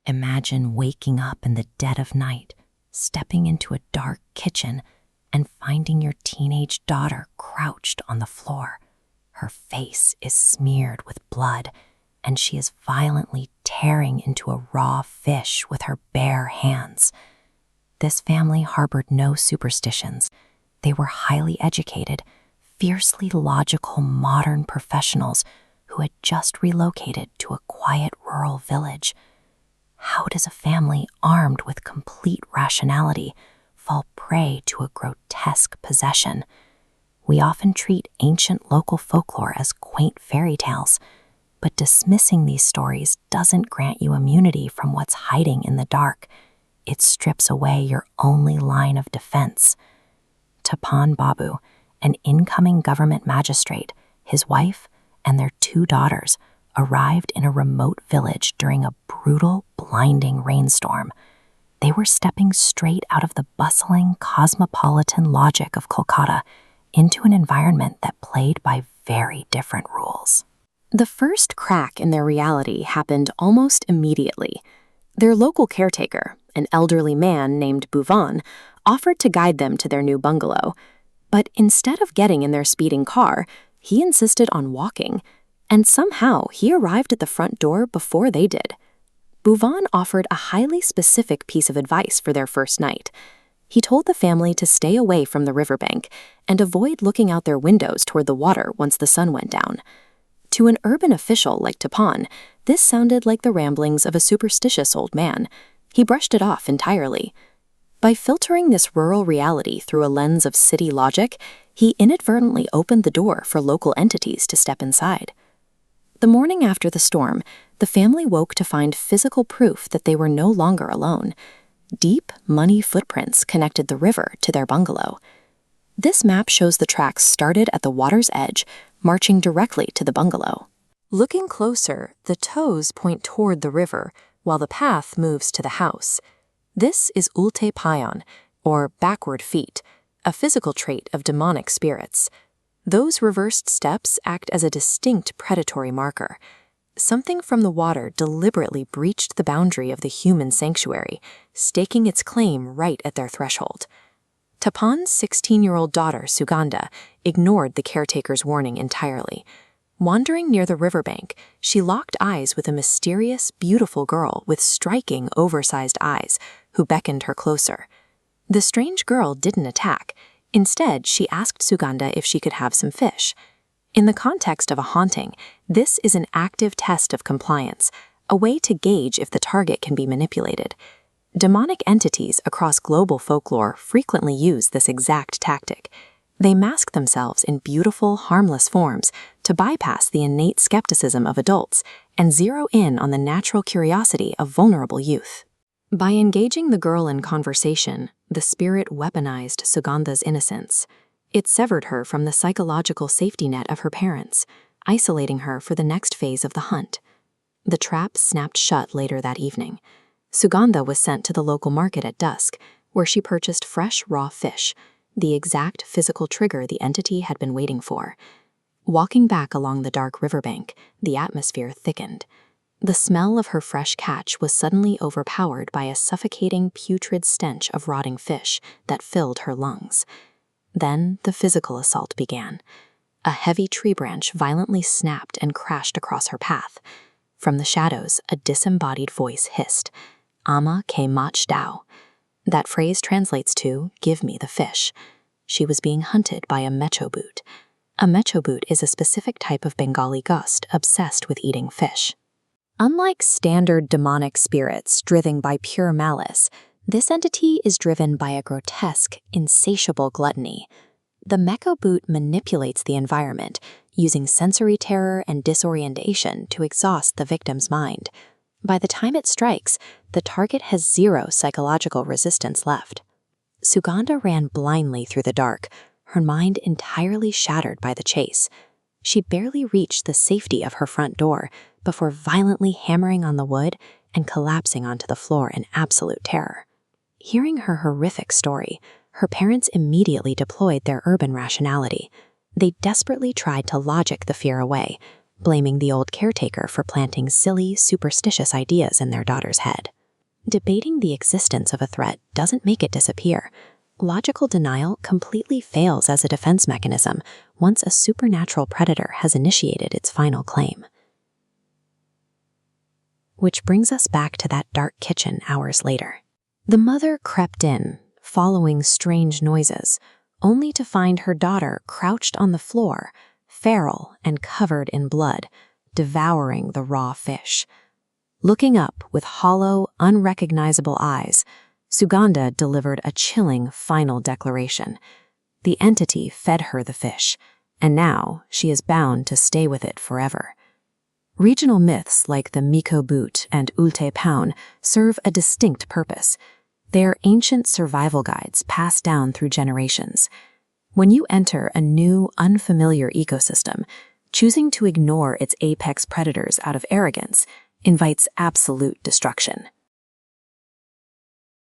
Imagine waking up in the dead of night, stepping into a dark kitchen, and finding your teenage daughter crouched on the floor. Her face is smeared with blood, and she is violently tearing into a raw fish with her bare hands. This family harbored no superstitions. They were highly educated, fiercely logical modern professionals who had just relocated to a quiet rural village. How does a family armed with complete rationality fall prey to a grotesque possession? We often treat ancient local folklore as quaint fairy tales, but dismissing these stories doesn't grant you immunity from what's hiding in the dark. It strips away your only line of defense. Tapan Babu, an incoming government magistrate, his wife, and their 2 daughters arrived in a remote village during a brutal, blinding rainstorm. They were stepping straight out of the bustling, cosmopolitan logic of Kolkata into an environment that played by very different rules. The first crack in their reality happened almost immediately. Their local caretaker, an elderly man named Bhuvan, offered to guide them to their new bungalow. But instead of getting in their speeding car, he insisted on walking, and somehow he arrived at the front door before they did. Bhuvan offered a highly specific piece of advice for their first night. He told the family to stay away from the riverbank and avoid looking out their windows toward the water once the sun went down. To an urban official like Tapan, this sounded like the ramblings of a superstitious old man. He brushed it off entirely. By filtering this rural reality through a lens of city logic, he inadvertently opened the door for local entities to step inside. The morning after the storm, the family woke to find physical proof that they were no longer alone. Deep, muddy footprints connected the river to their bungalow. This map shows the tracks started at the water's edge, marching directly to the bungalow. Looking closer, the toes point toward the river, while the path moves to the house. This is ulte payan, or backward feet, a physical trait of demonic spirits. Those reversed steps act as a distinct predatory marker. Something from the water deliberately breached the boundary of the human sanctuary, staking its claim right at their threshold. Tapan's 16-year-old daughter, Sugandha, ignored the caretaker's warning entirely. Wandering near the riverbank, she locked eyes with a mysterious, beautiful girl with striking, oversized eyes, who beckoned her closer. The strange girl didn't attack. Instead, she asked Sugandha if she could have some fish. In the context of a haunting, this is an active test of compliance, a way to gauge if the target can be manipulated. Demonic entities across global folklore frequently use this exact tactic. They mask themselves in beautiful, harmless forms to bypass the innate skepticism of adults and zero in on the natural curiosity of vulnerable youth. By engaging the girl in conversation, the spirit weaponized Sugandha's innocence. It severed her from the psychological safety net of her parents, isolating her for the next phase of the hunt. The trap snapped shut later that evening. Sugandha was sent to the local market at dusk, where she purchased fresh, raw fish, the exact physical trigger the entity had been waiting for. Walking back along the dark riverbank, the atmosphere thickened. The smell of her fresh catch was suddenly overpowered by a suffocating, putrid stench of rotting fish that filled her lungs. Then the physical assault began. A heavy tree branch violently snapped and crashed across her path. From the shadows, a disembodied voice hissed, "Ama ke mach dao." That phrase translates to, "Give me the fish." She was being hunted by a mechobut. A mechobut is a specific type of Bengali ghost obsessed with eating fish. Unlike standard demonic spirits driven by pure malice, this entity is driven by a grotesque, insatiable gluttony. The mechobut manipulates the environment, using sensory terror and disorientation to exhaust the victim's mind. By the time it strikes, the target has zero psychological resistance left. Sugandha ran blindly through the dark, her mind entirely shattered by the chase. She barely reached the safety of her front door before violently hammering on the wood and collapsing onto the floor in absolute terror. Hearing her horrific story, her parents immediately deployed their urban rationality. They desperately tried to logic the fear away, blaming the old caretaker for planting silly, superstitious ideas in their daughter's head. Debating the existence of a threat doesn't make it disappear. Logical denial completely fails as a defense mechanism once a supernatural predator has initiated its final claim. Which brings us back to that dark kitchen hours later. The mother crept in, following strange noises, only to find her daughter crouched on the floor, feral and covered in blood, devouring the raw fish. Looking up with hollow, unrecognizable eyes, Sugandha delivered a chilling final declaration. The entity fed her the fish, and now she is bound to stay with it forever. Regional myths like the Miko Boot and Ulte Paun serve a distinct purpose. They are ancient survival guides passed down through generations. When you enter a new, unfamiliar ecosystem, choosing to ignore its apex predators out of arrogance invites absolute destruction.